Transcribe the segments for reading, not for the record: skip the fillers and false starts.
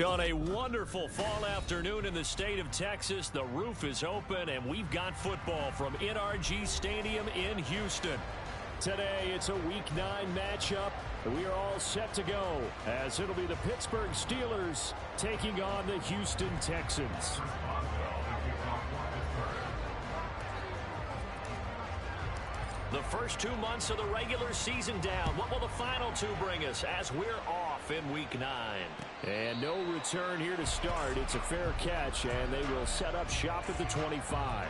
On a wonderful fall afternoon in the state of Texas, the roof is open, and we've got football from NRG Stadium in Houston. Today, it's a Week 9 matchup. We are all set to go, as it'll be the Pittsburgh Steelers taking on the Houston Texans. The first 2 months of the regular season down. What will the final 2 bring us as we're off in Week 9? And no return here to start. It's a fair catch, and they will set up shop at the 25.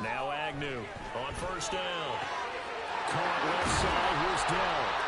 Now Agnew on first down. Caught left side. Here's Dell.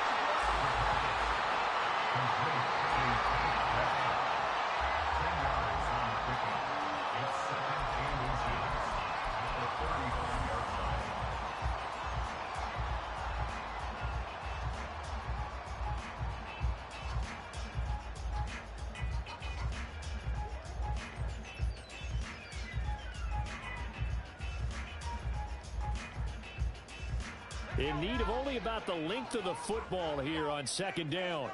In need of only about the length of the football here on second down.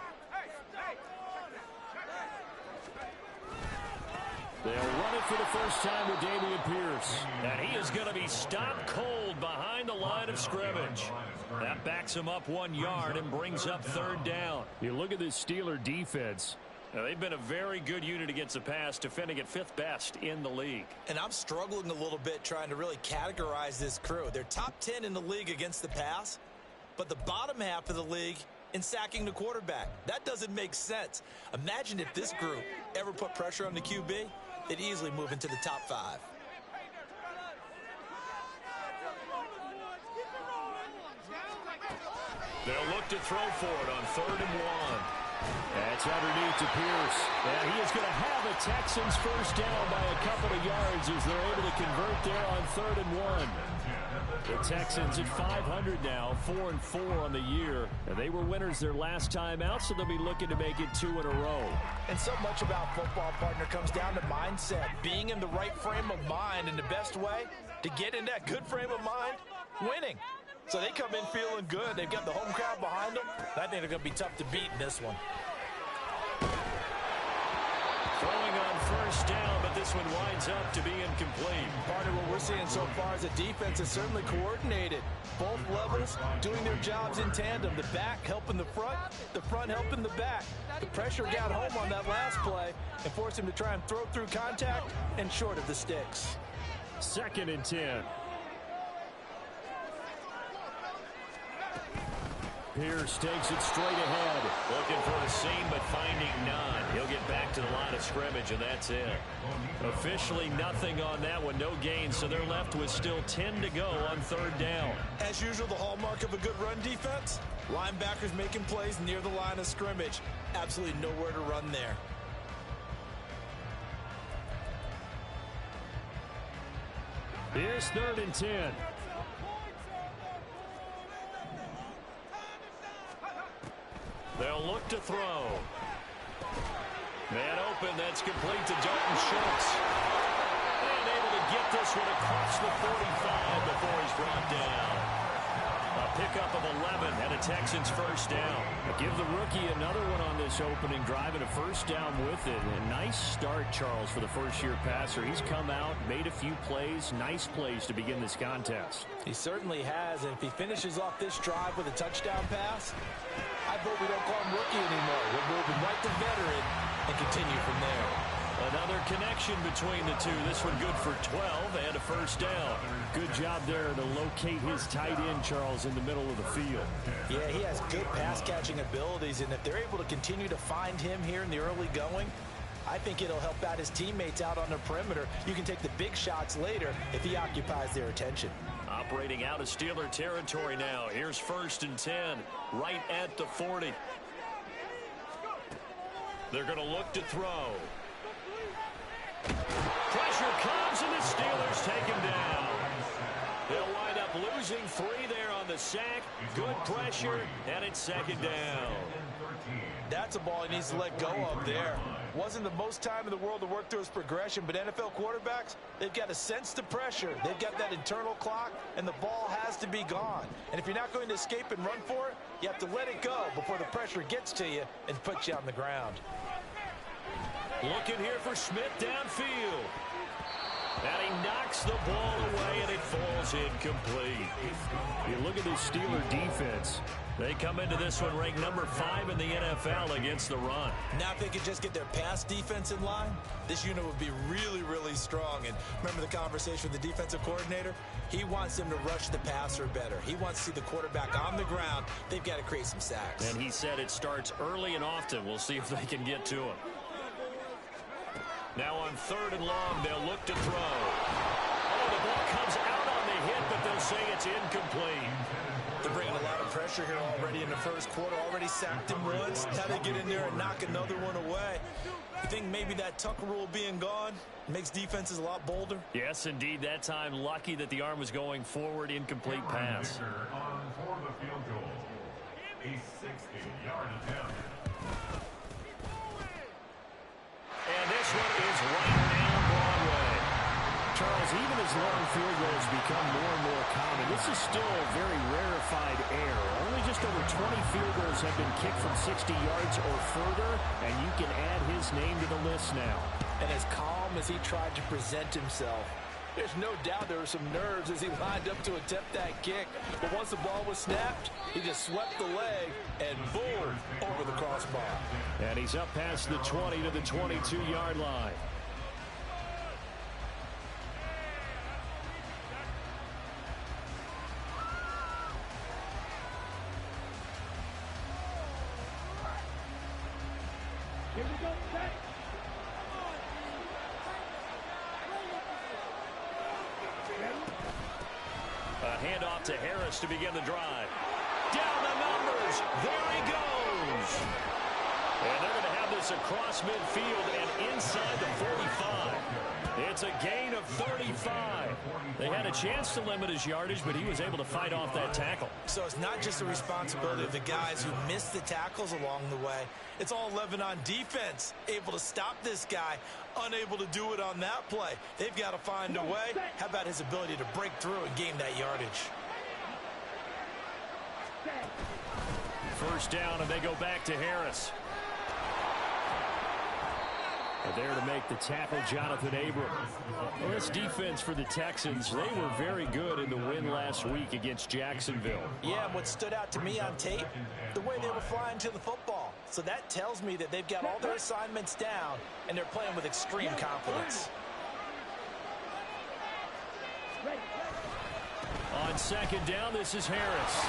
They'll run it for the first time with Dameon Pierce. And he is going to be stopped cold behind the line of scrimmage. That backs him up 1 yard and brings up third down. You look at this Steeler defense. Now, they've been a very good unit against the pass, defending at 5th best in the league. And I'm struggling a little bit trying to really categorize this crew. They're top 10 in the league against the pass, but the bottom half of the league in sacking the quarterback. That doesn't make sense. Imagine if this group ever put pressure on the QB, they'd easily move into the top 5. They'll look to throw for it on 3rd and 1. That's underneath to Pierce. And he is going to have a Texans first down by a couple of yards as they're able to convert there on 3rd and 1. The Texans at 500 now, 4-4 on the year. And they were winners their last time out, so they'll be looking to make it 2 in a row. And so much about football, partner, comes down to mindset. Being in the right frame of mind, and the best way to get in that good frame of mind, winning. So they come in feeling good. They've got the home crowd behind them. I think they're going to be tough to beat in this one. Throwing on first down, but this one winds up to be incomplete. Partner, what we're seeing so far is a defense is certainly coordinated. Both levels doing their jobs in tandem. The back helping the front helping the back. The pressure got home on that last play and forced him to try and throw through contact and short of the sticks. 2nd and 10. Pierce takes it straight ahead. Looking for the seam, but finding none. He'll get back to the line of scrimmage, and that's it. Officially nothing on that one, no gain, so they're left with still 10 to go on 3rd down. As usual, the hallmark of a good run defense, linebackers making plays near the line of scrimmage. Absolutely nowhere to run there. Here's 3rd and 10. They'll look to throw. Man open, that's complete to Dalton Schultz. And able to get this one across the 45 before he's brought down. A pickup of 11 and a Texans first down. Give the rookie another one on this opening drive and a first down with it. A nice start, Charles, for the first-year passer. He's come out, made a few plays, nice plays to begin this contest. He certainly has, and if he finishes off this drive with a touchdown pass, I vote we don't call him rookie anymore. We'll move him right to veteran and continue from there. Another connection between the two. This one good for 12 and a first down. Good job there to locate his tight end, Charles, in the middle of the field. Yeah, he has good pass-catching abilities, and if they're able to continue to find him here in the early going, I think it'll help out his teammates out on the perimeter. You can take the big shots later if he occupies their attention. Operating out of Steeler territory now. Here's 1st and 10, right at the 40. They're going to look to throw. Pressure comes, and the Steelers take him down. They'll wind up losing 3 there on the sack. Good pressure, and it's second down. That's a ball he needs to let go of there. Wasn't the most time in the world to work through his progression, but NFL quarterbacks, they've got to sense the pressure. They've got that internal clock, and the ball has to be gone. And if you're not going to escape and run for it, you have to let it go before the pressure gets to you and puts you on the ground. Looking here for Smith downfield. And he knocks the ball away, and it falls incomplete. You look at this Steeler defense. They come into this one ranked number 5 in the NFL against the run. Now if they could just get their pass defense in line, this unit would be really, really strong. And remember the conversation with the defensive coordinator? He wants them to rush the passer better. He wants to see the quarterback on the ground. They've got to create some sacks. And he said it starts early and often. We'll see if they can get to him. Now on 3rd and long, they'll look to throw. Oh, the ball comes out on the hit, but they'll say it's incomplete. They're bringing a lot of pressure here already in the first quarter. Already sacked him once. Now they get in there and knock another one away. You think maybe that Tucker rule being gone makes defenses a lot bolder? Yes, indeed. That time, lucky that the arm was going forward. Incomplete pass. On for the field goal. A 60-yard attempt. And this one is right down Broadway. Charles, even as long field goals become more and more common, this is still a very rarefied error. Only just over 20 field goals have been kicked from 60 yards or further, and you can add his name to the list now. And as calm as he tried to present himself, there's no doubt there were some nerves as he lined up to attempt that kick. But once the ball was snapped, he just swept the leg and boom, over the crossbar. And he's up past the 20 to the 22-yard line. Here we go, set. A handoff to Harris to begin the drive. Down the numbers. There he goes. And they're going to have this across midfield and inside the 45. It's a gain of 35. They had a chance to limit his yardage, but he was able to fight off that tackle. So it's not just the responsibility of the guys who missed the tackles along the way. It's all 11 on defense, able to stop this guy, unable to do it on that play. They've got to find a way. How about his ability to break through and gain that yardage? First down, and they go back to Harris. And there to make the tackle, Jonathan Abram. Well, this defense for the Texans, they were very good in the win last week against Jacksonville. Yeah, and what stood out to me on tape, the way they were flying to the football. So that tells me that they've got all their assignments down, and they're playing with extreme confidence. On second down, this is Harris.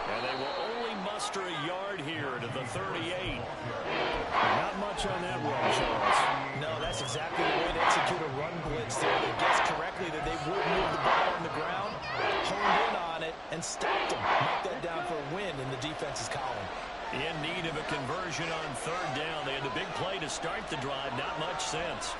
And they will only muster a yard here to the 38. Not much on that run, Charles. No, that's exactly the way to execute a run blitz there. They guessed correctly that they would move the ball on the ground, honed in on it, and stopped them. Knock that down for a win in the defense's column. In need of a conversion on third down. They had the big play to start the drive. Not much sense.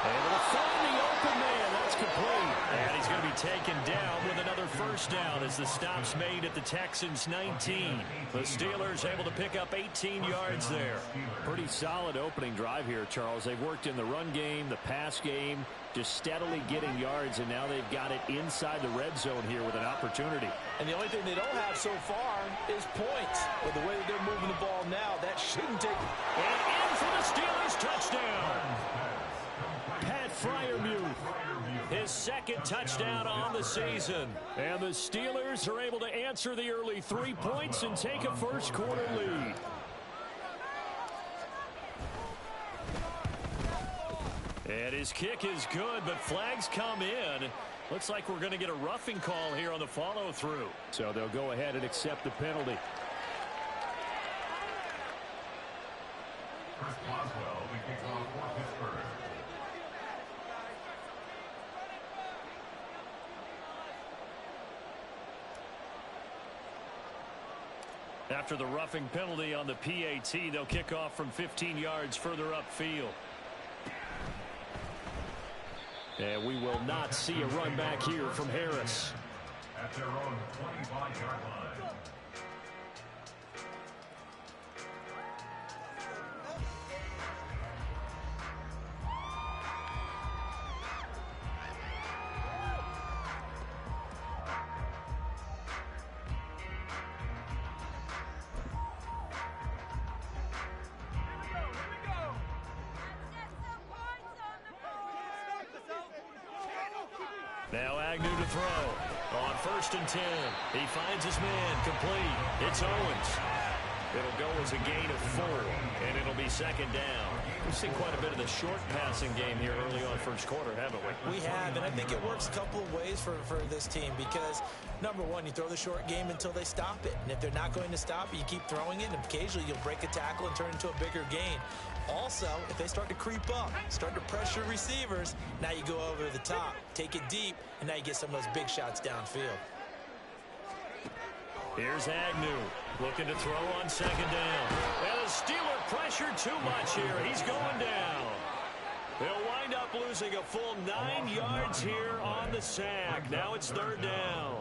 Able to find the open man. That's complete. And he's going to be taken down with another first down as the stop's made at the Texans' 19. The Steelers able to pick up 18 yards there. Pretty solid opening drive here, Charles. They've worked in the run game, the pass game, just steadily getting yards, and now they've got it inside the red zone here with an opportunity. And the only thing they don't have so far is points. But the way that they're moving the ball now, that shouldn't take... And in for the Steelers, touchdown! Freiermuth, his second touchdown on the season. And the Steelers are able to answer the early 3 points and take a first quarter lead. And his kick is good, but flags come in. Looks like we're going to get a roughing call here on the follow-through. So they'll go ahead and accept the penalty. Chris Boswell, the kickoff for Pittsburgh. After the roughing penalty on the PAT, they'll kick off from 15 yards further upfield. And we will not see a run back here from Harris. At their own 25-yard line. Now Agnew to throw. On 1st and 10. He finds his man complete. It's Owens. It'll go as a gain of 4, and it'll be 2nd down. We've seen quite a bit of the short passing game here early on first quarter, haven't we? We have, and I think it works a couple of ways for this team because, number one, you throw the short game until they stop it. And if they're not going to stop it, you keep throwing it, and occasionally you'll break a tackle and turn into a bigger gain. Also, if they start to creep up, start to pressure receivers, now you go over the top, take it deep, and now you get some of those big shots downfield. Here's Agnew looking to throw on 2nd down. And the Steeler pressure too much here. He's going down. They'll wind up losing a full 9 yards here on the sack. Now it's 3rd down.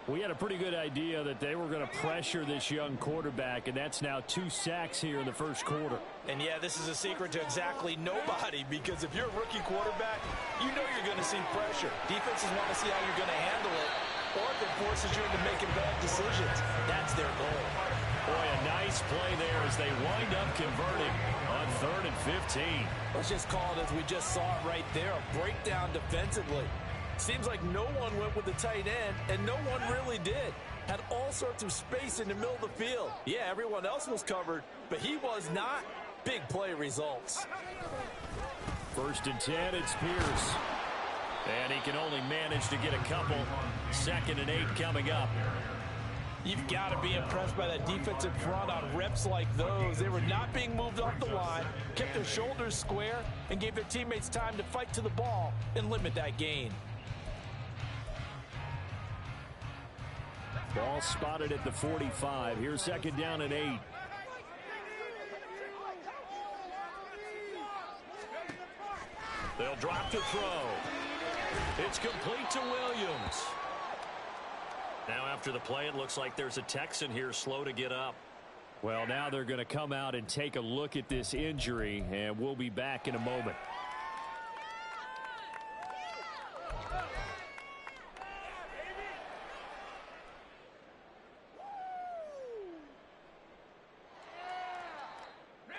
We had a pretty good idea that they were going to pressure this young quarterback, and that's now 2 sacks here in the first quarter. And, yeah, this is a secret to exactly nobody because if you're a rookie quarterback, you know you're going to see pressure. Defenses want to see how you're going to handle it, or if it forces you into making bad decisions. That's their goal. Boy, a nice play there as they wind up converting on 3rd and 15. Let's just call it as we just saw it right there, a breakdown defensively. Seems like no one went with the tight end, and no one really did. Had all sorts of space in the middle of the field. Yeah, everyone else was covered, but he was not. Big play results. 1st and 10, it's Pierce. And he can only manage to get a couple. 2nd and 8 coming up. You've got to be impressed by that defensive front on reps like those. They were not being moved off the line, kept their shoulders square, and gave their teammates time to fight to the ball and limit that gain. Ball spotted at the 45. Here's 2nd down and 8. They'll drop to throw. It's complete to Williams. Now after the play, it looks like there's a Texan here slow to get up. Well, now they're going to come out and take a look at this injury, and we'll be back in a moment.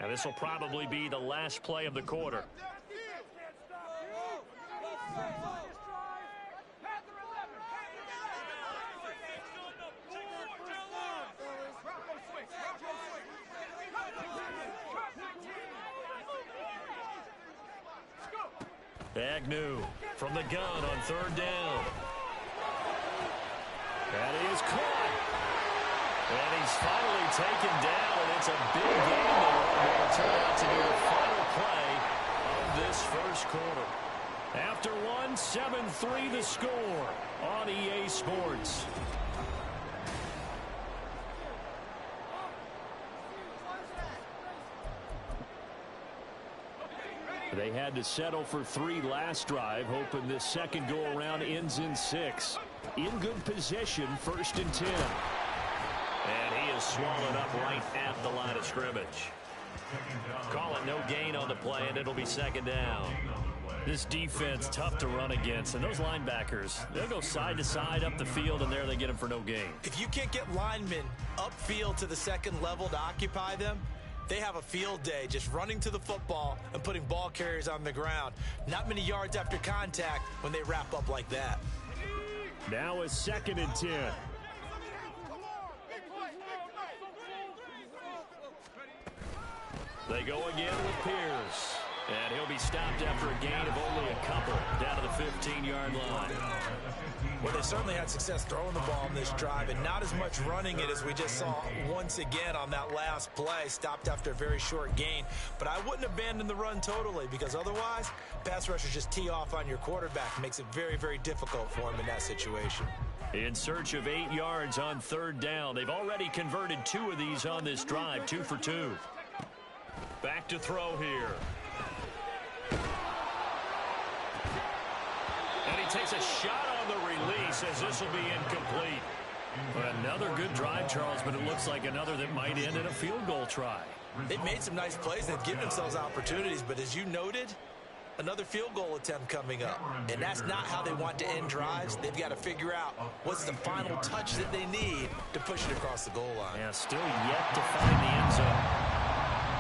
Now this will probably be the last play of the quarter. Agnew from the gun on 3rd down. And he is caught. And he's finally taken down, and it's a big game there. It will turn out to be the final play of this first quarter. After 7-3 the score on EA Sports. They had to settle for 3 last drive, hoping this second go-around ends in 6. In good position, 1st and 10. And he is swallowed up right at the line of scrimmage. Call it no gain on the play, and it'll be 2nd down. This defense, tough to run against, and those linebackers, they'll go side to side up the field, and there they get them for no gain. If you can't get linemen upfield to the second level to occupy them, they have a field day just running to the football and putting ball carriers on the ground. Not many yards after contact when they wrap up like that. Now is 2nd and 10. They go again with Pierce. And he'll be stopped after a gain of only a couple down to the 15-yard line. Well, they certainly had success throwing the ball on this drive and not as much running it as we just saw once again on that last play. Stopped after a very short gain. But I wouldn't abandon the run totally because otherwise, pass rushers just tee off on your quarterback. Makes it very, very difficult for him in that situation. In search of 8 yards on third down. They've already converted 2 of these on this drive, 2 for 2. Back to throw here. And he takes a shot on the release as this will be incomplete. Another good drive, Charles, but it looks like another that might end in a field goal try. They've made some nice plays. They've given themselves opportunities, but as you noted, another field goal attempt coming up. And that's not how they want to end drives. They've got to figure out what's the final touch that they need to push it across the goal line. Yeah, still yet to find the end zone.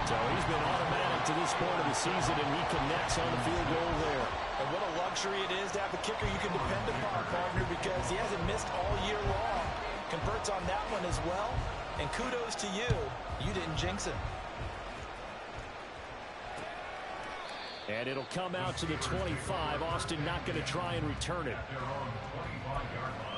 So he's been automatic to this point of the season, and he connects on the field goal there. And what a luxury it is to have a kicker you can depend upon, partner, because he hasn't missed all year long. Converts on that one as well. And kudos to you. You didn't jinx him. And it'll come out to the 25. Austin not going to try and return it. They're on the 25-yard line.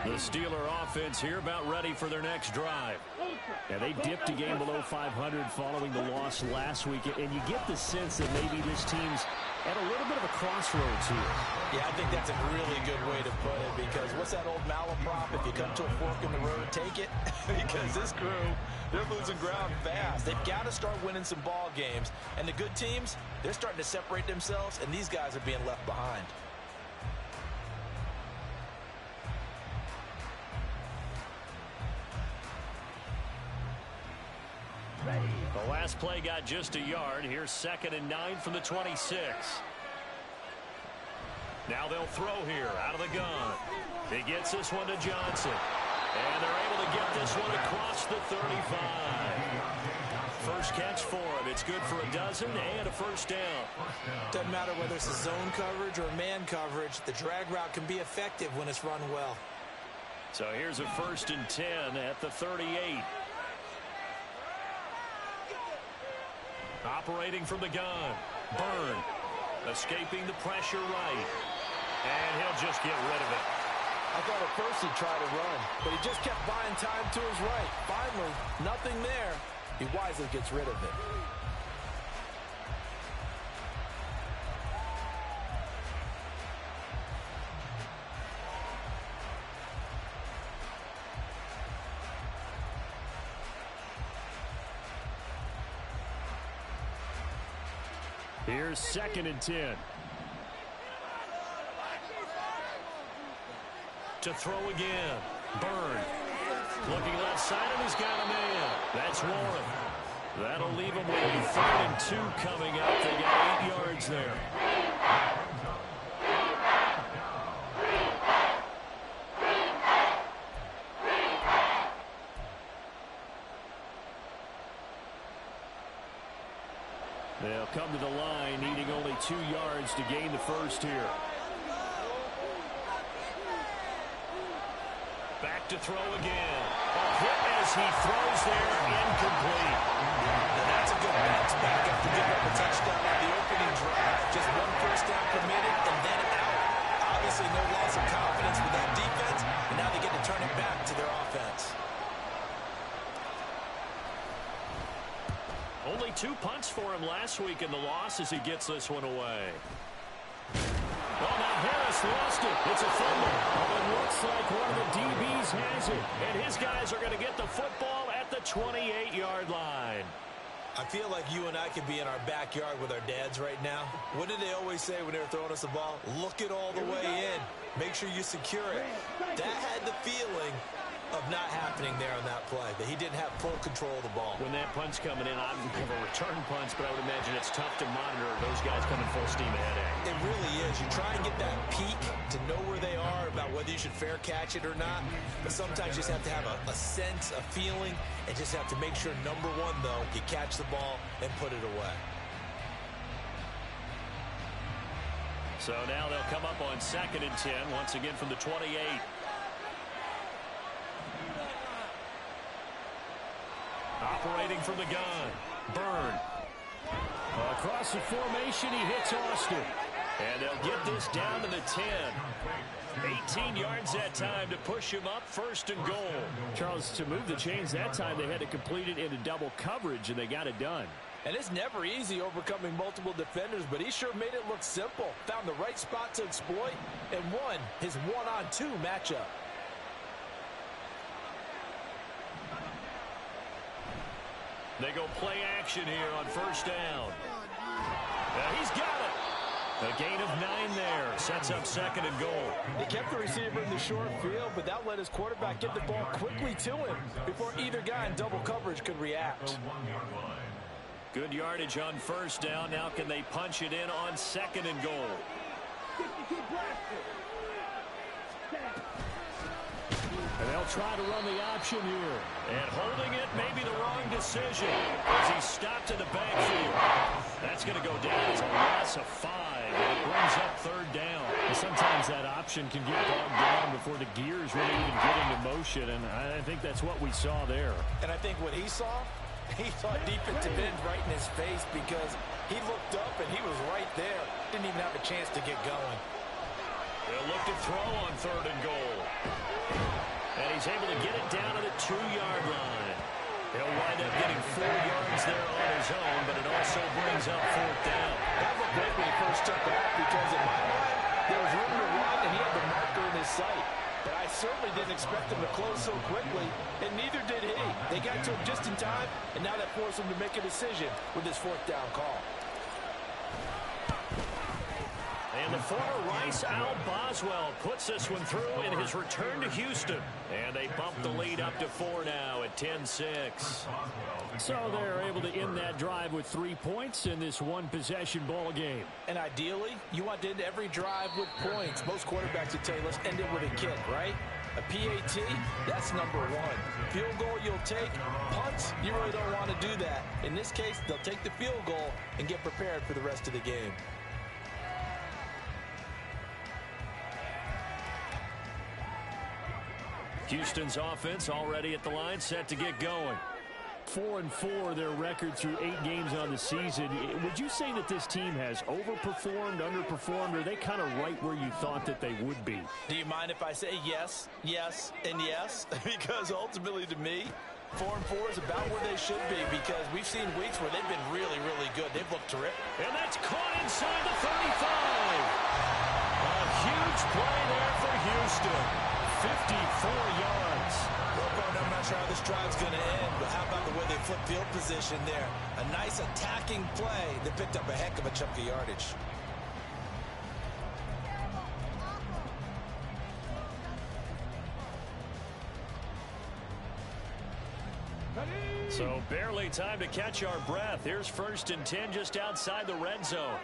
The Steeler offense here about ready for their next drive. Now, they dipped a game below 500 following the loss last week, and you get the sense that maybe this team's at a little bit of a crossroads here. Yeah, I think that's a really good way to put it, because what's that old malaprop? If you come to a fork in the road, take it. Because this crew, they're losing ground fast. They've got to start winning some ball games. And the good teams, they're starting to separate themselves, and these guys are being left behind. The last play got just a yard. Here's 2nd and 9 from the 26. Now they'll throw here out of the gun. He gets this one to Johnson. And they're able to get this one across the 35. First catch for him. It's good for a dozen and a first down. Doesn't matter whether it's a zone coverage or man coverage. The drag route can be effective when it's run well. So here's a 1st and 10 at the 38. Operating from the gun. Byrne. Escaping the pressure right. And he'll just get rid of it. I thought at first he'd try to run, but he just kept buying time to his right. Finally, nothing there. He wisely gets rid of it. Here's 2nd and 10. To throw again. Byrne. Looking left side, and he's got a man. That's Warren. That'll leave him with a 3rd and 2 coming up. They got 8 yards there. They'll come to the line, needing only 2 yards to gain the first here. Back to throw again. A hit as he throws there, incomplete. Now that's a good bounce back after giving up a touchdown on the opening drive. Just 1 first down permitted and then out. Obviously no loss of confidence with that defense, and now they get to turn it back to their offense. Only 2 punts for him last week in the loss as he gets this one away. Oh, now Harris lost it. It's a fumble. Oh, it looks like one of the DBs has it. And his guys are going to get the football at the 28-yard line. I feel like you and I could be in our backyard with our dads right now. What did they always say when they were throwing us the ball? Look it all the way in. Make sure you secure it. That had the feeling of not happening there on that play, that he didn't have full control of the ball. When that punt's coming in, I don't have a return punch, but I would imagine it's tough to monitor those guys coming full steam ahead. It really is. You try and get that peek to know where they are, about whether you should fair catch it or not, but sometimes you just have to have a sense, a feeling, and just have to make sure, number one, though, you catch the ball and put it away. So now they'll come up on 2nd and 10, once again from the 28. Operating from the gun. Byrne. Across the formation, he hits Austin. And they'll get this down to the 10. 18 yards that time to push him up, 1st and goal. Charles, to move the chains that time, they had to complete it into double coverage, and they got it done. And it's never easy overcoming multiple defenders, but he sure made it look simple. Found the right spot to exploit and won his 1-on-2 matchup. They go play action here on 1st down. He's got it. A gain of 9 there. Sets up 2nd and goal. He kept the receiver in the short field, but that let his quarterback get the ball quickly to him before either guy in double coverage could react. Good yardage on 1st down. Now can they punch it in on 2nd and goal? And they'll try to run the option here. And holding it may be the wrong decision as he stopped in the backfield. That's going to go down as a loss of 5. It brings up 3rd down. And sometimes that option can get bogged down before the gears really even get into motion, and I think that's what we saw there. And I think what he saw defensive end right in his face because he looked up and he was right there. Didn't even have a chance to get going. They'll look to throw on 3rd and goal. And he's able to get it down to the 2-yard line. He'll wind up getting 4 yards there on his own, but it also brings up 4th down. That looked great when he first took off because in my mind, there was room to run and he had the marker in his sight. But I certainly didn't expect him to close so quickly, and neither did he. They got to him just in time, and now that forced him to make a decision with his 4th down call. And the former Rice Al Boswell puts this one through in his return to Houston. And they bump the lead up to 4 now at 10-6. So they're able to end that drive with 3 points in this one-possession ball game. And ideally, you want to end every drive with points. Most quarterbacks would tell you, let's end it with a kick, right? A PAT, that's number 1. Field goal you'll take. Punts, you really don't want to do that. In this case, they'll take the field goal and get prepared for the rest of the game. Houston's offense already at the line, set to get going. 4-4, their record through 8 games on the season. Would you say that this team has overperformed, underperformed, or are they kind of right where you thought that they would be? Do you mind if I say yes, yes, and yes? Because ultimately to me, 4-4 is about where they should be because we've seen weeks where they've been really, really good. They've looked terrific. And that's caught inside the 35. A huge play there for Houston. 54 yards. I'm not sure how this drive's going to end, but how about the way they flip field position there? A nice attacking play that picked up a heck of a chunk of yardage. So barely time to catch our breath. Here's 1st and 10 just outside the red zone.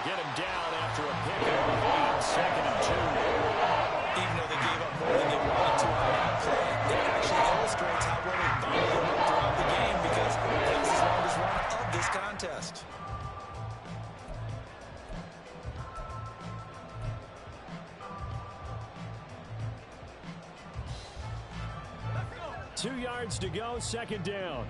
Get him down after a pickup of 8, 2nd and 2. Even though they gave up more than they wanted to on that play, it actually illustrates how well they bottled him up throughout the game because it was his longest run of this contest. Two yards to go, 2nd down.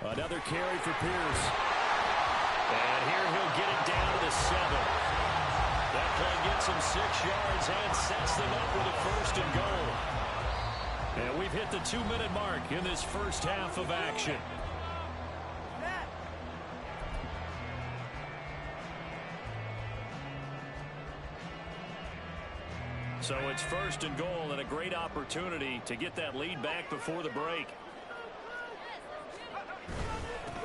Another carry for Pierce. And here he'll get it down to the 7. That play gets him 6 yards and sets them up with a 1st and goal. And we've hit the 2-minute mark in this first half of action. So it's 1st and goal and a great opportunity to get that lead back before the break.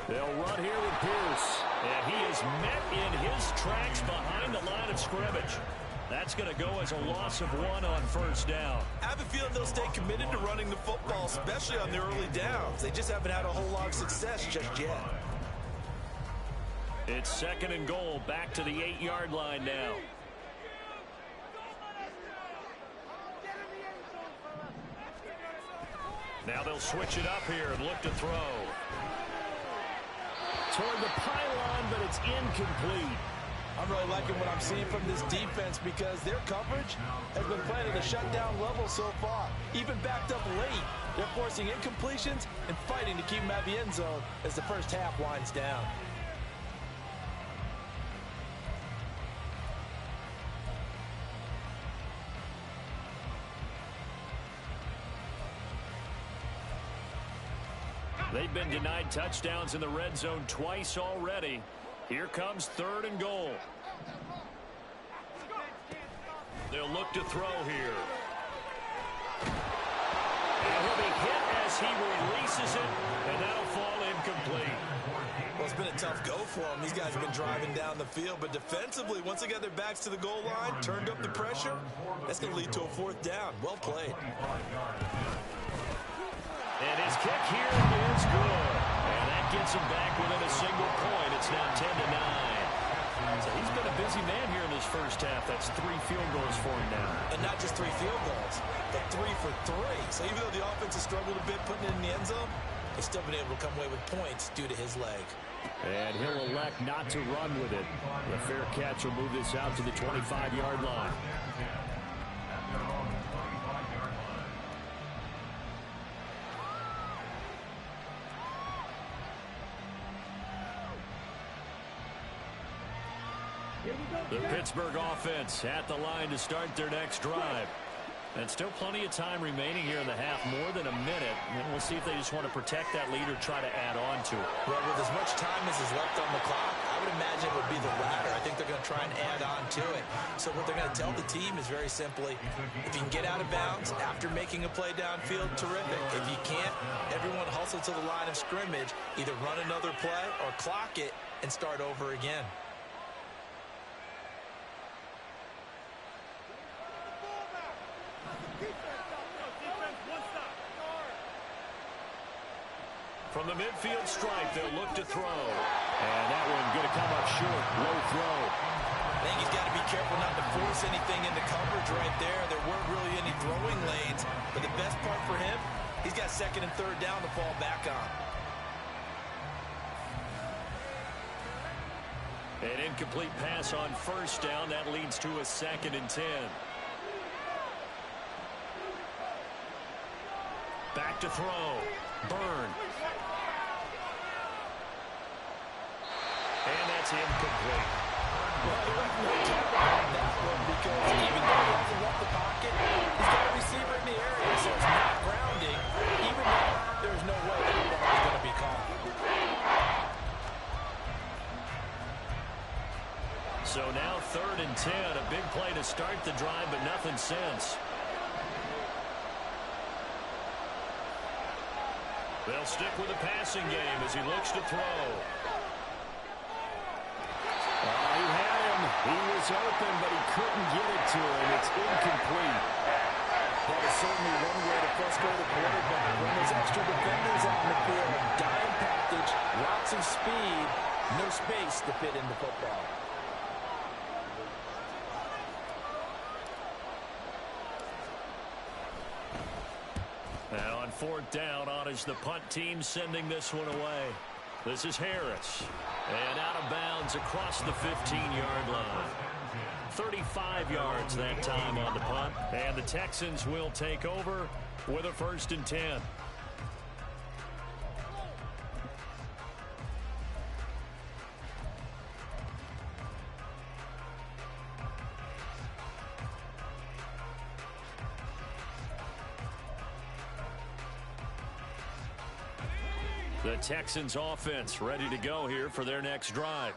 They'll run here with Pierce. And he is met in his tracks behind the line of scrimmage. That's going to go as a loss of 1 on 1st down. I have a feeling they'll stay committed to running the football, especially on the early downs. They just haven't had a whole lot of success just yet. It's 2nd and goal, back to the 8-yard line now. Now they'll switch it up here and look to throw. toward the pylon, but it's incomplete. I'm really liking what I'm seeing from this defense because their coverage has been playing at a shutdown level so far. Even backed up late, they're forcing incompletions and fighting to keep them out of the end zone as the first half winds down. They've been denied touchdowns in the red zone twice already. Here comes 3rd and goal. They'll look to throw here. And he'll be hit as he releases it, and that'll fall incomplete. Well, it's been a tough go for them. These guys have been driving down the field, but defensively, once they got their backs to the goal line, turned up the pressure, that's going to lead to a 4th down. Well played. And his kick here is good. And that gets him back within a single point. It's now 10-9. So he's been a busy man here in this first half. That's 3 field goals for him now. And not just 3 field goals, but 3 for 3. So even though the offense has struggled a bit putting it in the end zone, they've still been able to come away with points due to his leg. And he'll elect not to run with it. The fair catch will move this out to the 25-yard line. The Pittsburgh offense at the line to start their next drive. And still plenty of time remaining here in the half, more than a minute. And we'll see if they just want to protect that lead or try to add on to it. Well, with as much time as is left on the clock, I would imagine it would be the latter. I think they're going to try and add on to it. So what they're going to tell the team is very simply, if you can get out of bounds after making a play downfield, terrific. If you can't, everyone hustle to the line of scrimmage, either run another play or clock it and start over again. From the midfield stripe, they'll look to throw. And that one going to come up short. Low throw. I think he's got to be careful not to force anything into coverage right there. There weren't really any throwing lanes. But the best part for him, he's got 2nd and 3rd down to fall back on. An incomplete pass on 1st down. That leads to a 2nd and 10. Back to throw. Burn. And that's incomplete. Well, there wasn't no tackle on that one because even though he hasn't left the pocket, he's got a receiver in the area, so it's not grounding, even though there's no way that ball is going to be caught. So now 3rd and 10. A big play to start the drive, but nothing since. They'll stick with the passing game as he looks to throw. He had him. He was open, but he couldn't get it to him. It's incomplete. That is certainly one way to frustrate a quarterback. When there's extra defenders on the field, dime package, lots of speed, no space to fit into football. Now on 4th down, on is the punt team sending this one away. This is Harris. And out of bounds across the 15-yard line. 35 yards that time on the punt. And the Texans will take over with a 1st and 10. The Texans offense ready to go here for their next drive.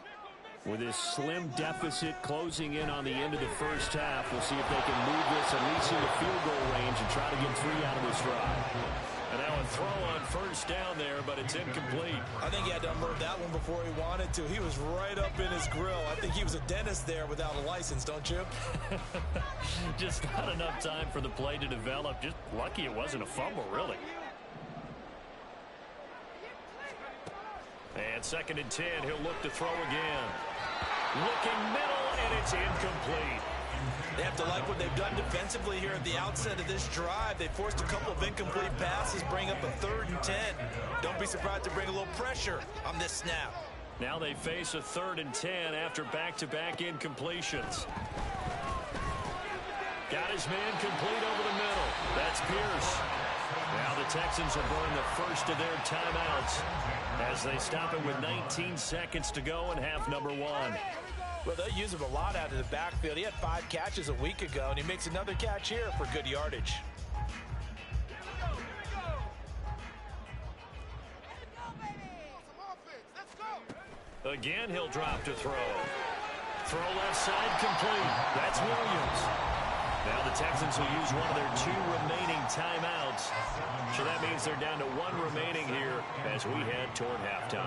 With this slim deficit closing in on the end of the first half, we'll see if they can move this at least into field goal range and try to get 3 out of this drive. And now a throw on 1st down there, but it's incomplete. I think he had to unload that one before he wanted to. He was right up in his grill. I think he was a dentist there without a license, don't you? Just not enough time for the play to develop. Just lucky it wasn't a fumble, really. And 2nd and 10, he'll look to throw again. Looking middle, and it's incomplete. They have to like what they've done defensively here at the outset of this drive. They forced a couple of incomplete passes, bring up a 3rd and 10. Don't be surprised to bring a little pressure on this snap. Now they face a 3rd and 10 after back-to-back incompletions. Got his man complete over the middle. That's Pierce. Now the Texans will burn the first of their timeouts as they stop it with 19 seconds to go in half number 1. Well, they'll use him a lot out of the backfield. He had 5 catches a week ago, and he makes another catch here for good yardage. Again, he'll drop to throw. Throw left side complete. That's Williams. Now the Texans will use one of their 2 remaining timeouts. So that means they're down to 1 remaining here as we head toward halftime.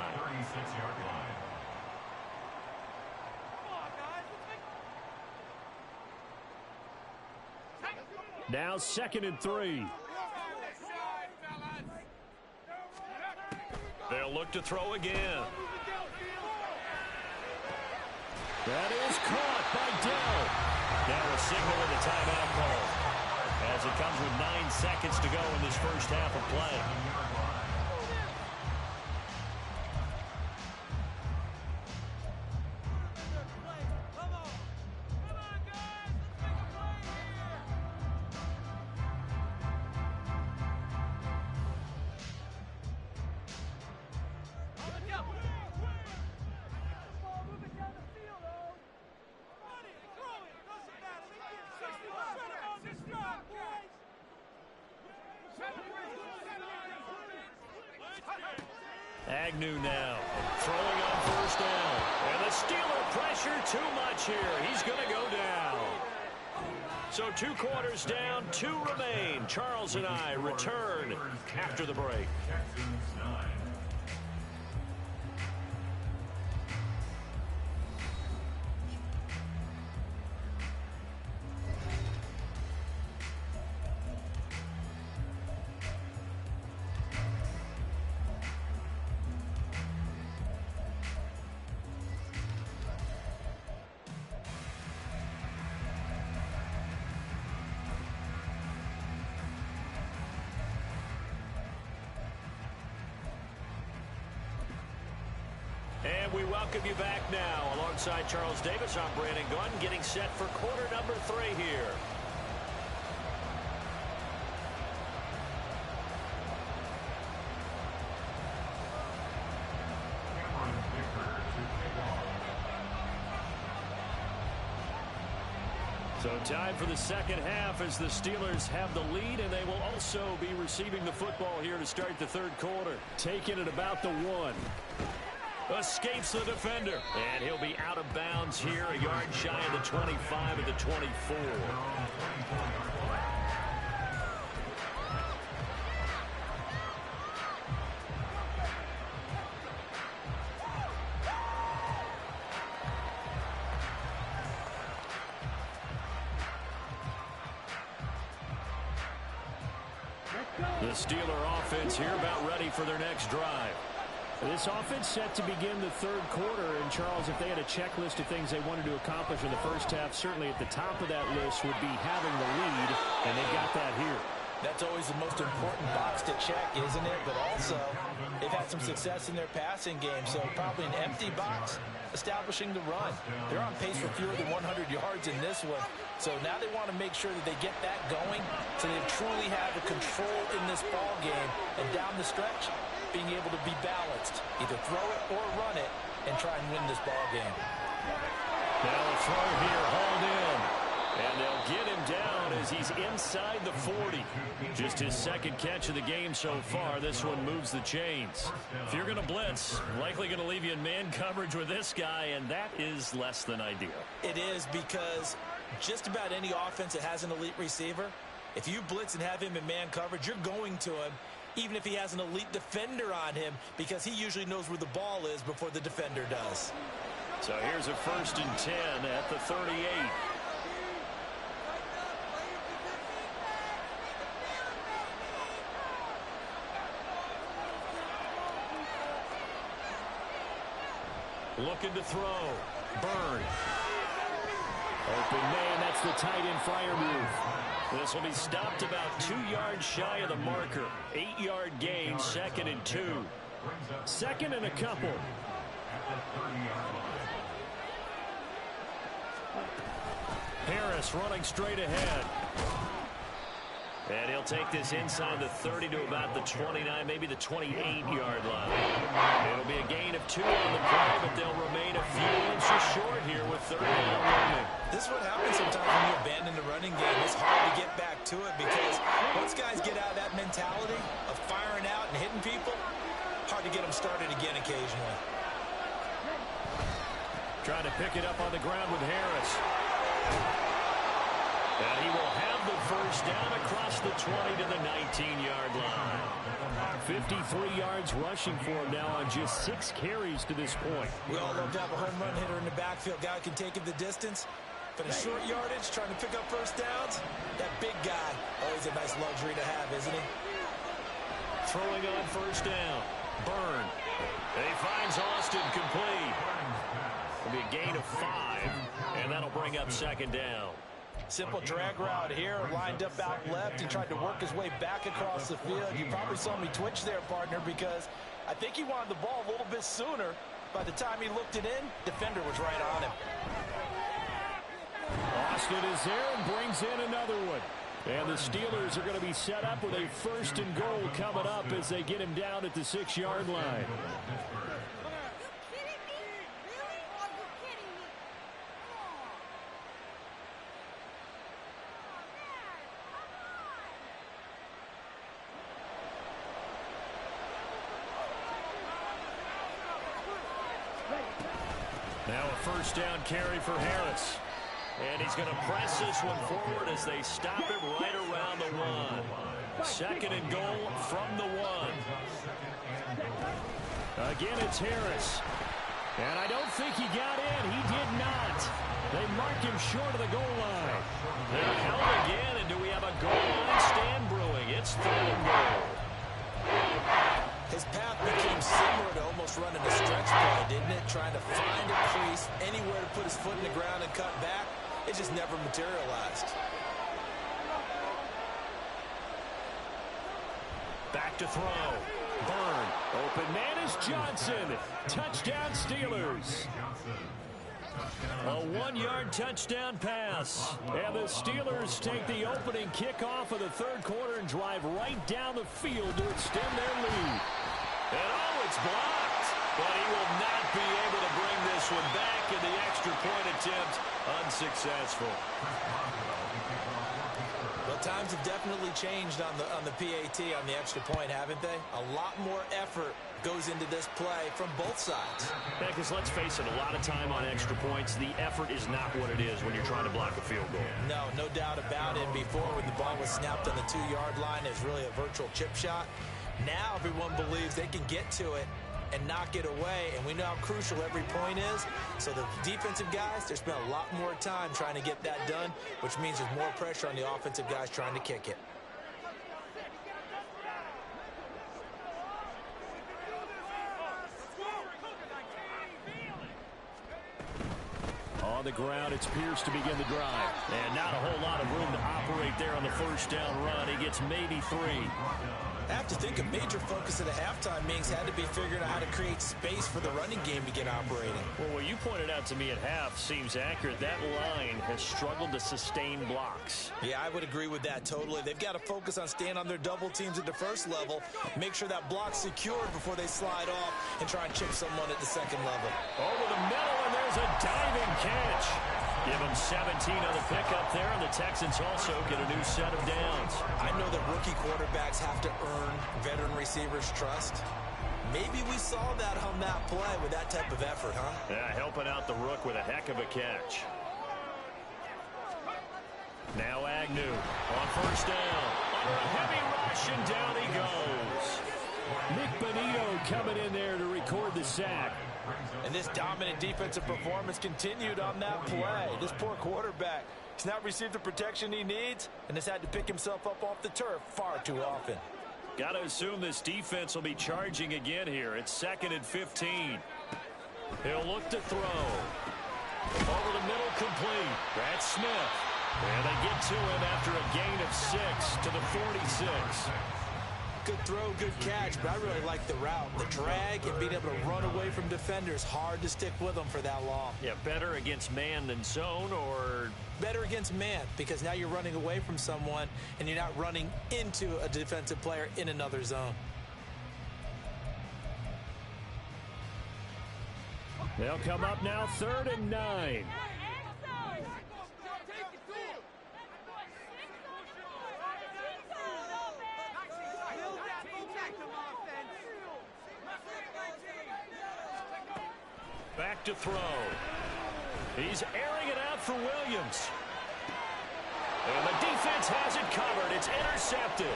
Now 2nd and 3. They'll look to throw again. That is caught by Dell. Now a signal in the timeout call as it comes with 9 seconds to go in this first half of play. Agnew now throwing on first down. And the Steeler pressure too much here. He's going to go down. So 2 quarters down, 2 remain. Charles and I return after the break. And we welcome you back now. Alongside Charles Davis, I'm Brandon Gunn, getting set for quarter number 3 here. So time for the second half as the Steelers have the lead, and they will also be receiving the football here to start the 3rd quarter. Taking it about the 1. Escapes the defender. And he'll be out of bounds here, a yard shy of the 25 at the 24. The Steeler offense here about ready for their next drive. This offense set to begin the 3rd quarter. And, Charles, if they had a checklist of things they wanted to accomplish in the first half, certainly at the top of that list would be having the lead, and they got that here. That's always the most important box to check, isn't it? But also, they've had some success in their passing game, so probably an empty box establishing the run. They're on pace for fewer than 100 yards in this one. So now they want to make sure that they get that going so they truly have the control in this ball game. And down the stretch, being able to be balanced, either throw it or run it, and try and win this ball game. Now a throw here, hauled in. And they'll get him down as he's inside the 40. Just his 2nd catch of the game so far. This one moves the chains. If you're going to blitz, likely going to leave you in man coverage with this guy, and that is less than ideal. It is, because just about any offense that has an elite receiver, if you blitz and have him in man coverage, you're going to him, even if he has an elite defender on him, because he usually knows where the ball is before the defender does. So here's a 1st and 10 at the 38. Looking to throw. Byrne. Open man, that's the tight end flyer move. This will be stopped about 2 yards shy of the marker. 8-yard gain, 2nd and 2. 2nd and a couple. the 30-yard line. Harris running straight ahead. And he'll take this inside the 30 to about the 29, maybe the 28-yard line. It'll be a gain of 2 on the play, but they'll remain a few inches short here with 30 remaining. This is what happens sometimes when you abandon the running game. It's hard to get back to it because once guys get out of that mentality of firing out and hitting people, hard to get them started again occasionally. Trying to pick it up on the ground with Harris. And he will have the first down across the 20 to the 19-yard line. 53 yards rushing for him now on just 6 carries to this point. We all love to have a home run hitter in the backfield. Guy can take it the distance. But in short yardage, trying to pick up first downs, that big guy, always a nice luxury to have, isn't he? Throwing on first down. Byrne. He finds Austin complete. It'll be a gain of 5, and that'll bring up second down. Simple drag route here, lined up out left. He tried to work his way back across the field. You probably saw me twitch there, partner, because I think he wanted the ball a little bit sooner. By the time he looked it in, defender was right on him. Austin is there and brings in another one. And the Steelers are going to be set up with a 1st and goal coming up as they get him down at the 6-yard line. Now a first down carry for Harris. And he's going to press this one forward as they stop him right around the 1. 2nd and goal from the 1. Again, it's Harris. And I don't think he got in. He did not. They mark him short of the goal line. They're held again, and do we have a goal line stand brewing? It's 3rd and goal. His path became similar to almost running a stretch play, didn't it? Trying to find a crease, anywhere to put his foot in the ground and cut back. It just never materialized. Back to throw. Byrne. Open man is Johnson. Touchdown Steelers. A 1-yard touchdown pass. And the Steelers take the opening kickoff of the 3rd quarter and drive right down the field to extend their lead. And it's blocked. But he will not be able to bring this one back, and the extra point attempt unsuccessful. Well, times have definitely changed on the PAT, on the extra point, haven't they? A lot more effort goes into this play from both sides. Yeah, because let's face it, a lot of time on extra points, the effort is not what it is when you're trying to block a field goal. No doubt about it. Before, when the ball was snapped on the 2-yard line, it was really a virtual chip shot. Now everyone believes they can get to it and knock it away, and we know how crucial every point is. So the defensive guys, they spend a lot more time trying to get that done, which means there's more pressure on the offensive guys trying to kick it. On the ground, it's Pierce to begin the drive. And not a whole lot of room to operate there on the first down run. He gets maybe 3. I have to think a major focus of the halftime meetings had to be figuring out how to create space for the running game to get operating. Well, what you pointed out to me at half seems accurate. That line has struggled to sustain blocks. Yeah, I would agree with that totally. They've got to focus on staying on their double teams at the first level, make sure that block's secured before they slide off and try and chip someone at the second level. Over the middle, and there's a diving catch. Give them 17 on the pickup there, and the Texans also get a new set of downs. I know that rookie quarterbacks have to earn veteran receivers' trust. Maybe we saw that on that play with that type of effort, huh? Yeah, helping out the rook with a heck of a catch. Now Agnew on first down. Under a heavy rush, and down he goes. Nick Bonito coming in there to record the sack. And this dominant defensive performance continued on that play. This poor quarterback, he's not received the protection he needs and has had to pick himself up off the turf far too often. Got to assume this defense will be charging again here. It's 2nd and 15. He'll look to throw. Over the middle, complete. That's Smith. And they get to him after a gain of 6 to the 46. Good throw, good catch, but I really like the route. The drag and being able to run away from defenders, hard to stick with them for that long. Yeah, better against man than zone, or better against man, because now you're running away from someone and you're not running into a defensive player in another zone. They'll come up now, 3rd and 9. back to throw. He's airing it out for Williams. And the defense has it covered. It's intercepted.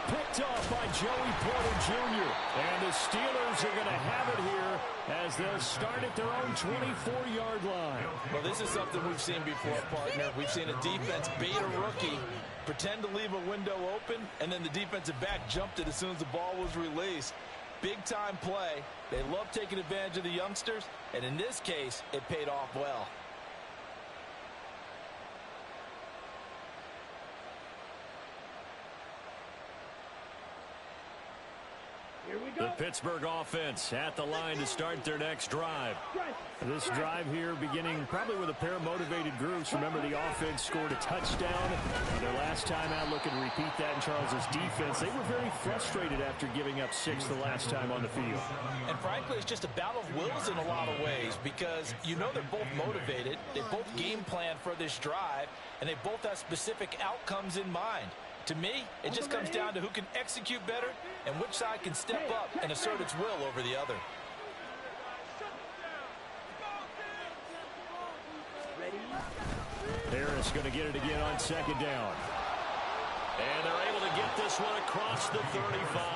Picked off by Joey Porter Jr. And the Steelers are going to have it here as they'll start at their own 24-yard line. Well, this is something we've seen before, partner. We've seen a defense bait a rookie, pretend to leave a window open, and then the defensive back jumped it as soon as the ball was released. Big-time play. They love taking advantage of the youngsters, and in this case, it paid off well. The Pittsburgh offense at the line to start their next drive. This drive here beginning probably with a pair of motivated groups. Remember, the offense scored a touchdown. Their last time out, looking to repeat that in Charles's defense. They were very frustrated after giving up 6 the last time on the field. And frankly, it's just a battle of wills in a lot of ways, because you know they're both motivated. They both game plan for this drive, and they both have specific outcomes in mind. To me, it just comes down to who can execute better and which side can step up and assert its will over the other. Harris going to get it again on 2nd down. And they're able to get this one across the 35.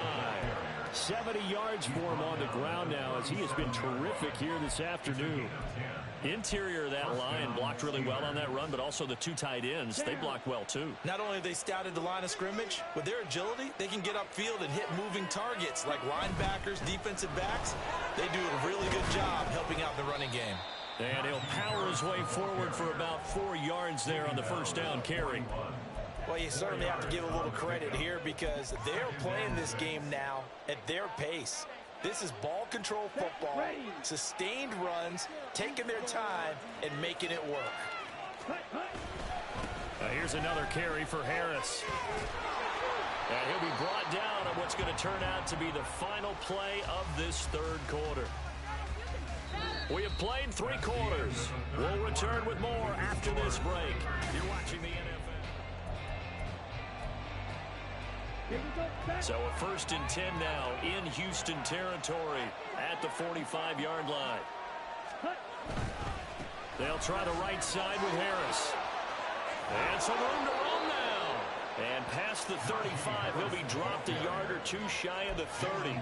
70 yards for him on the ground now, as he has been terrific here this afternoon. Interior of that line blocked really well on that run, but also the 2 tight ends, they blocked well too. Not only have they scouted the line of scrimmage, with their agility, they can get upfield and hit moving targets like linebackers, defensive backs. They do a really good job helping out the running game. And he'll power his way forward for about 4 yards there on the 1st down carry. Well, you certainly have to give a little credit here, because they're playing this game now at their pace. This is ball control football, sustained runs, taking their time, and making it work. Here's another carry for Harris. And he'll be brought down on what's going to turn out to be the final play of this 3rd quarter. We have played 3 quarters. We'll return with more after this break. You're watching the NFL. So a 1st and 10 now in Houston territory at the 45-yard line. They'll try the right side with Harris. And some room to run now. And past the 35, he'll be dropped a yard or 2 shy of the 30.